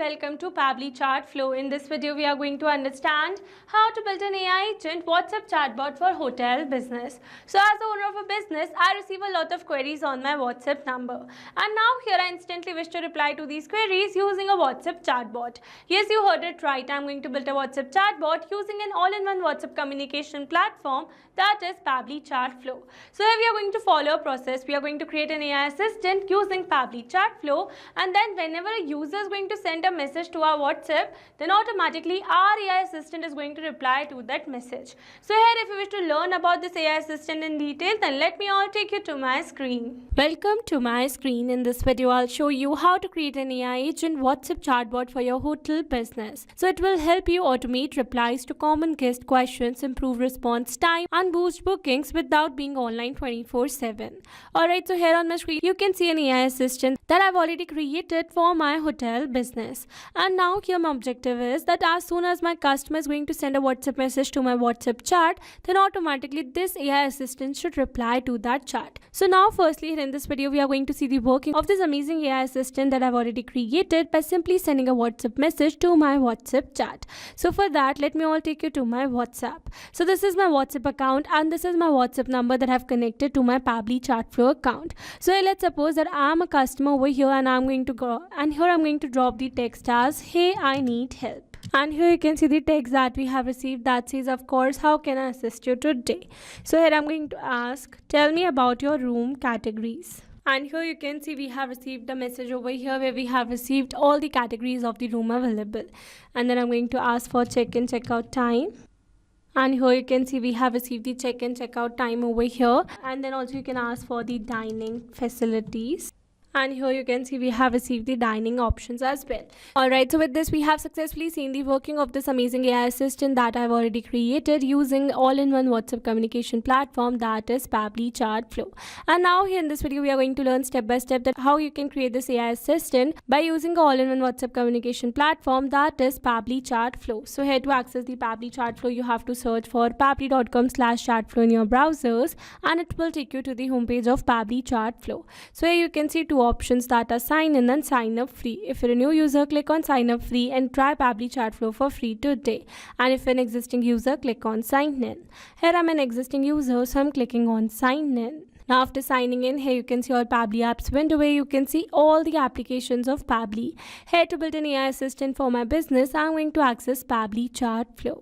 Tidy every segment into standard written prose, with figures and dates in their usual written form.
welcome to Pabbly Chatflow. In this video, we are going to understand how to build an AI agent WhatsApp chatbot for hotel business. So as the owner of a business, I receive a lot of queries on my WhatsApp number. And now here I instantly wish to reply to these queries using a WhatsApp chatbot. Yes, you heard it right. I'm going to build a WhatsApp chatbot using an all-in-one WhatsApp communication platform that is Pabbly Chatflow. So here we are going to follow a process. We are going to create an AI assistant using Pabbly Chatflow, and then whenever a user is going to send a message to our WhatsApp, then automatically our AI assistant is going to reply to that message. So here, if you wish to learn about this AI assistant in detail, then let me all take you to my screen. Welcome to my screen. In this video, I'll show you how to create an AI agent WhatsApp chatbot for your hotel business. So it will help you automate replies to common guest questions, improve response time, and boost bookings without being online 24/7. Alright, so here on my screen, you can see an AI assistant that I've already created for my hotel business. And now here my objective is that as soon as my customer is going to send a WhatsApp message to my WhatsApp chat, then automatically this AI assistant should reply to that chat. So now firstly, here in this video, we are going to see the working of this amazing AI assistant that I've already created by simply sending a WhatsApp message to my WhatsApp chat. So for that, let me all take you to my WhatsApp. So this is my WhatsApp account and this is my WhatsApp number that I've connected to my Pabbly Chatflow account. So let's suppose that I'm a customer over here and I'm going to go and here I'm going to drop the text as, "Hey, I need help." And here you can see the text that we have received that says, of course, "How can I assist you today?" So here I'm going to ask, "Tell me about your room categories." And here you can see we have received a message over here where we have received all the categories of the room available. And then I'm going to ask for check-in, check-out time. And here you can see we have received the check-in, check-out time over here. And then also you can ask for the dining facilities. And here you can see we have received the dining options as well. Alright, so with this we have successfully seen the working of this amazing AI assistant that I've already created using all-in-one WhatsApp communication platform that is Pabbly Chatflow. And now here in this video we are going to learn step by step that how you can create this AI assistant by using the all-in-one WhatsApp communication platform that is Pabbly Chatflow. So here to access the Pabbly Chatflow, you have to search for pabbly.com/chatflow in your browsers and it will take you to the homepage of Pabbly Chatflow. So here you can see two options that are sign in and sign up free. If you're a new user, click on sign up free and try Pabbly Chatflow for free today. And if you're an existing user, click on sign in. Here I'm an existing user, so I'm clicking on sign in. Now after signing in, here you can see our Pabbly apps window where you can see all the applications of Pabbly. Here to build an AI assistant for my business, I'm going to access Pabbly Chatflow.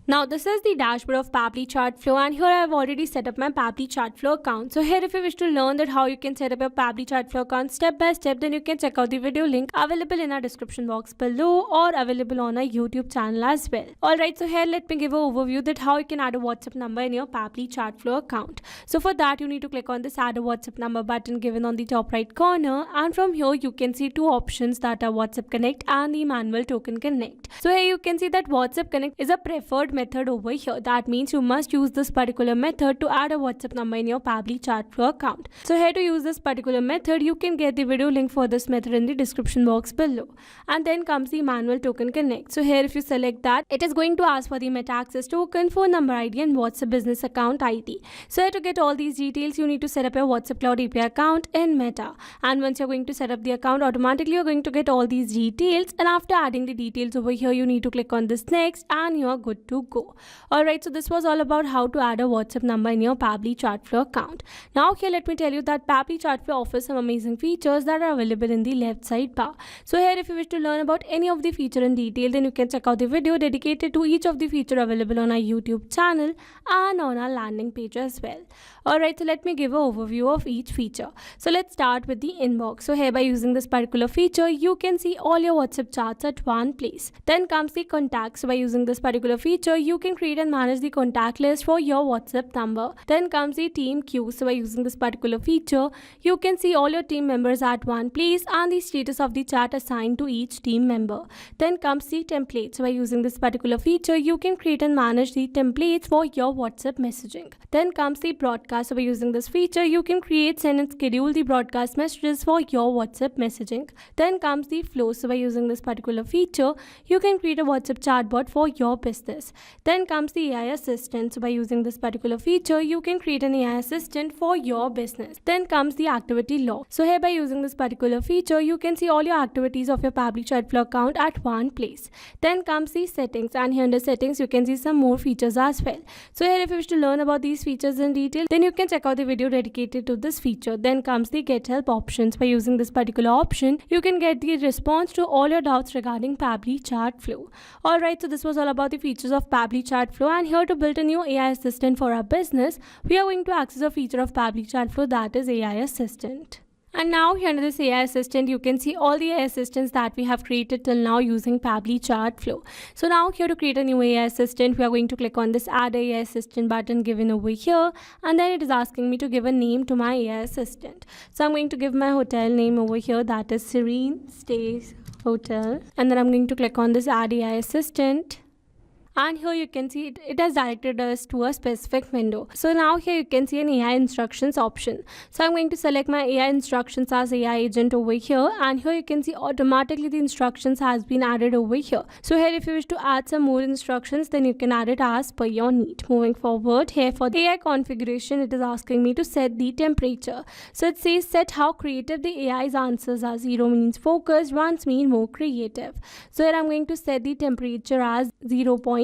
Now this is the dashboard of Pabbly Chatflow and here I have already set up my Pabbly Chatflow account. So here if you wish to learn that how you can set up your Pabbly Chatflow account step by step, then you can check out the video link available in our description box below or available on our YouTube channel as well. Alright, so here let me give an overview that how you can add a WhatsApp number in your Pabbly Chatflow account. So for that you need to click on this add a WhatsApp number button given on the top right corner, and from here you can see two options that are WhatsApp Connect and the manual token connect. So here you can see that WhatsApp Connect is a preferred method over here. That means you must use this particular method to add a WhatsApp number in your Pabbly Chatflow account. So here to use this particular method, you can get the video link for this method in the description box below. And then comes the manual token connect. So here if you select that, it is going to ask for the Meta access token, phone number ID and WhatsApp business account ID. So here to get all these details, you need to set up your WhatsApp Cloud API account in Meta. And once you're going to set up the account, automatically you're going to get all these details. And after adding the details over here, you need to click on this next and you are good to go. Alright, so this was all about how to add a WhatsApp number in your Pabbly Chatflow account. Now here let me tell you that Pabbly Chatflow offers some amazing features that are available in the left side bar. So here if you wish to learn about any of the feature in detail, then you can check out the video dedicated to each of the feature available on our YouTube channel and on our landing page as well. Alright, so let me give an overview of each feature. So let's start with the inbox. So here by using this particular feature, you can see all your WhatsApp chats at one place. Then comes the contacts. So by using this particular feature, you can create and manage the contact list for your WhatsApp number. Then comes the team queue. So by using this particular feature, you can see all your team members at one place and the status of the chat assigned to each team member. Then comes the templates. So by using this particular feature, you can create and manage the templates for your WhatsApp messaging. Then comes the broadcast. So by using this feature, you can create, send and schedule the broadcast messages for your WhatsApp messaging. Then comes the flow. So by using this particular feature, you can create a WhatsApp chatbot for your business. Then comes the AI assistant. So by using this particular feature, you can create an AI assistant for your business. Then comes the activity log. So here by using this particular feature, you can see all your activities of your Pabbly Chatflow account at one place. Then comes the settings, and here under settings you can see some more features as well. So here if you wish to learn about these features in detail, then you can check out the video dedicated to this feature. Then comes the get help options. By using this particular option, you can get the response to all your doubts regarding Pabbly Chatflow. Alright, so this was all about the features of Pabbly Chatflow, and here to build a new AI assistant for our business, we are going to access a feature of Pabbly Chatflow, that is AI assistant. And now here under this AI assistant, you can see all the AI assistants that we have created till now using Pabbly Chatflow. So now here to create a new AI assistant, we are going to click on this add AI assistant button given over here, and then it is asking me to give a name to my AI assistant. So I'm going to give my hotel name over here, that is Serene Stays Hotel, and then I'm going to click on this add AI assistant. And here you can see it has directed us to a specific window. So now here you can see an AI instructions option. So I'm going to select my AI instructions as AI agent over here, and here you can see automatically the instructions has been added over here. So here if you wish to add some more instructions, then you can add it as per your need. Moving forward, here for the AI configuration, it is asking me to set the temperature. So it says set how creative the AI's answers are. 0 means focused, 1 means more creative. So here I'm going to set the temperature as 0.7,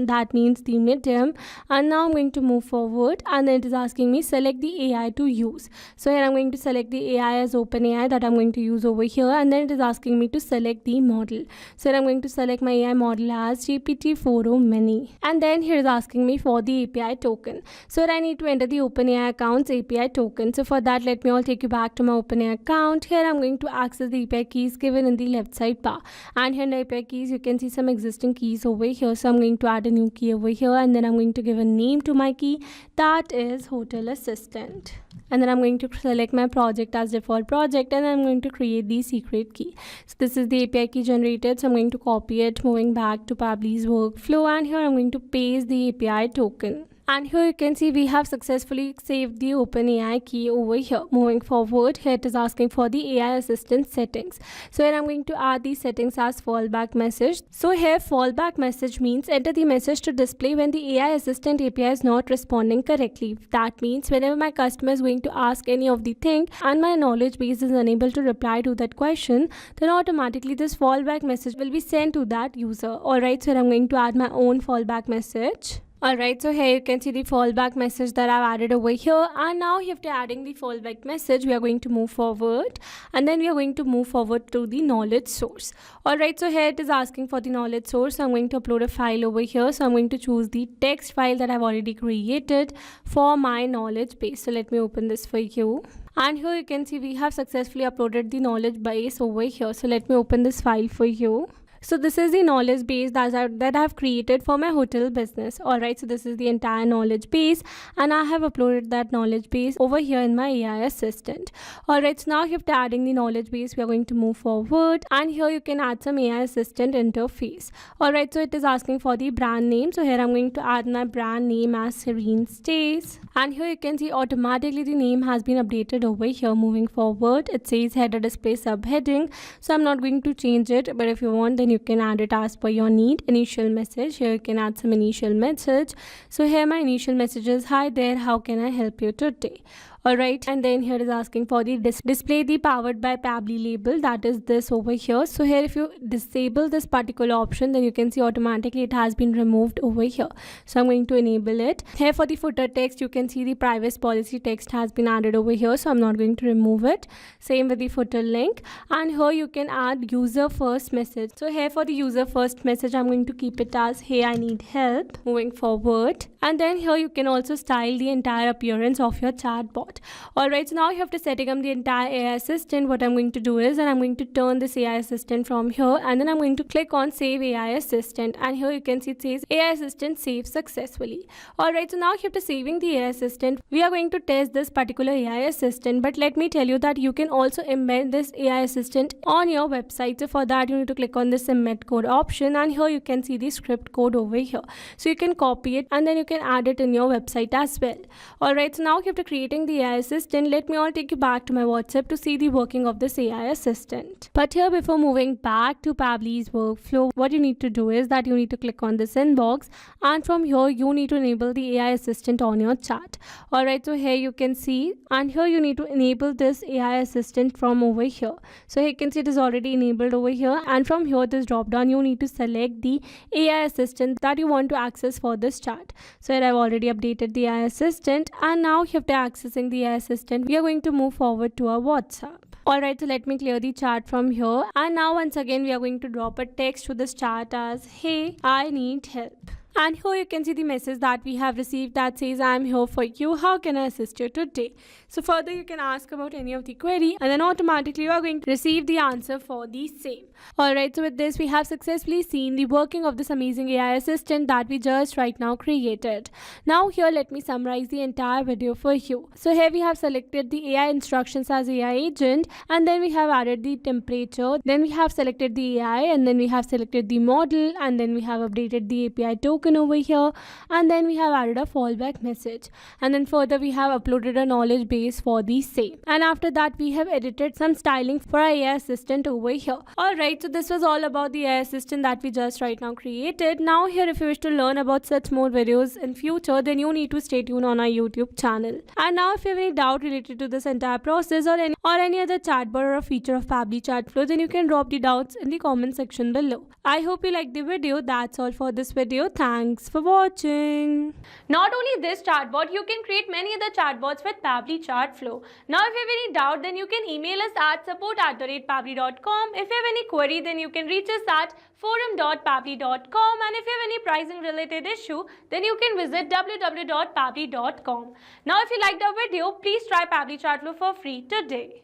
that means the medium. And now I'm going to move forward, and then it is asking me select the AI to use. So here I'm going to select the AI as OpenAI that I'm going to use over here, and then it is asking me to select the model. So here I'm going to select my AI model as GPT-4o Mini, and then here is asking me for the API token. So here I need to enter the OpenAI account's API token. So for that, let me all take you back to my OpenAI account. Here I'm going to access the API keys given in the left side bar, and here in the API keys you can see some existing keys over here. So I'm going to add a new key over here, and then I'm going to give a name to my key, that is Hotel Assistant. And then I'm going to select my project as default project, and I'm going to create the secret key. So this is the API key generated, so I'm going to copy it, moving back to Pabbly's workflow, and here I'm going to paste the API token. And here you can see we have successfully saved the OpenAI key over here. Moving forward, here it is asking for the AI assistant settings. So here I'm going to add these settings as fallback message. So here fallback message means enter the message to display when the AI assistant API is not responding correctly. That means whenever my customer is going to ask any of the thing and my knowledge base is unable to reply to that question, then automatically this fallback message will be sent to that user. Alright, so here I'm going to add my own fallback message. Alright, so here you can see the fallback message that I've added over here, and now after adding the fallback message, we are going to move forward, and then we are going to move forward to the knowledge source. Alright, so here it is asking for the knowledge source, so I'm going to upload a file over here. So I'm going to choose the text file that I've already created for my knowledge base. So let me open this for you. And here you can see we have successfully uploaded the knowledge base over here. So let me open this file for you. So this is the knowledge base that I have created for my hotel business. Alright, so this is the entire knowledge base, and I have uploaded that knowledge base over here in my AI assistant. Alright, so now after adding the knowledge base, we are going to move forward, and here you can add some AI assistant interface. Alright, so it is asking for the brand name. So here I'm going to add my brand name as Serene Stays, and here you can see automatically the name has been updated over here. Moving forward, it says header display subheading, so I'm not going to change it, but if you want, then you can add it as per your need. Initial message, here you can add some initial message. So here my initial message is, hi there, how can I help you today? Alright, and then here is asking for the display the powered by Pabbly label, that is this over here. So here if you disable this particular option, then you can see automatically it has been removed over here. So I'm going to enable it. Here for the footer text, you can see the privacy policy text has been added over here, so I'm not going to remove it. Same with the footer link, and here you can add user first message. So here for the user first message, I'm going to keep it as, hey, I need help. Moving forward, and then here you can also style the entire appearance of your chatbot. Alright, so now you have to setting up the entire AI assistant. What I'm going to do is, and I'm going to turn this AI assistant from here, and then I'm going to click on save AI assistant, and here you can see it says AI assistant saved successfully. Alright, so now after saving the AI assistant, we are going to test this particular AI assistant, but let me tell you that you can also embed this AI assistant on your website. So for that, you need to click on this embed code option, and here you can see the script code over here. So you can copy it, and then you can add it in your website as well. Alright, so now after creating the the AI assistant, let me all take you back to my WhatsApp to see the working of this AI assistant. But here, before moving back to Pabbly's workflow, what you need to do is that you need to click on this inbox, and from here you need to enable the AI assistant on your chat. Alright, so here you can see, and here you need to enable this AI assistant from over here. So here you can see it is already enabled over here, and from here this drop down you need to select the AI assistant that you want to access for this chat. So here I've already updated the AI assistant, and now after accessing the AI assistant, we are going to move forward to our WhatsApp. Alright, so let me clear the chat from here, and now once again we are going to drop a text to this chat as, hey, I need help. And here you can see the message that we have received that says, I am here for you. How can I assist you today? So further you can ask about any of the query, and then automatically you are going to receive the answer for the same. Alright, so with this we have successfully seen the working of this amazing AI assistant that we just right now created. Now here let me summarize the entire video for you. So here we have selected the AI instructions as AI agent, and then we have added the temperature, then we have selected the AI, and then we have selected the model, and then we have updated the API token over here, and then we have added a fallback message, and then further we have uploaded a knowledge base for the same, and after that we have edited some styling for our AI assistant over here. Alright, so this was all about the AI assistant that we just right now created. Now here, if you wish to learn about such more videos in future, then you need to stay tuned on our YouTube channel. And now if you have any doubt related to this entire process or any other chatbot or a feature of Pabbly Chatflow, then you can drop the doubts in the comment section below. I hope you liked the video. That's all for this video. Thanks for watching. Not only this chatbot, you can create many other chatbots with Pabbly Chatflow. Now if you have any doubt, then you can email us at support@pabbly.com. If you have any query, then you can reach us at forum.pabbly.com, and if you have any pricing related issue, then you can visit www.pabbly.com. Now if you liked our video, please try Pabbly Chatflow for free today.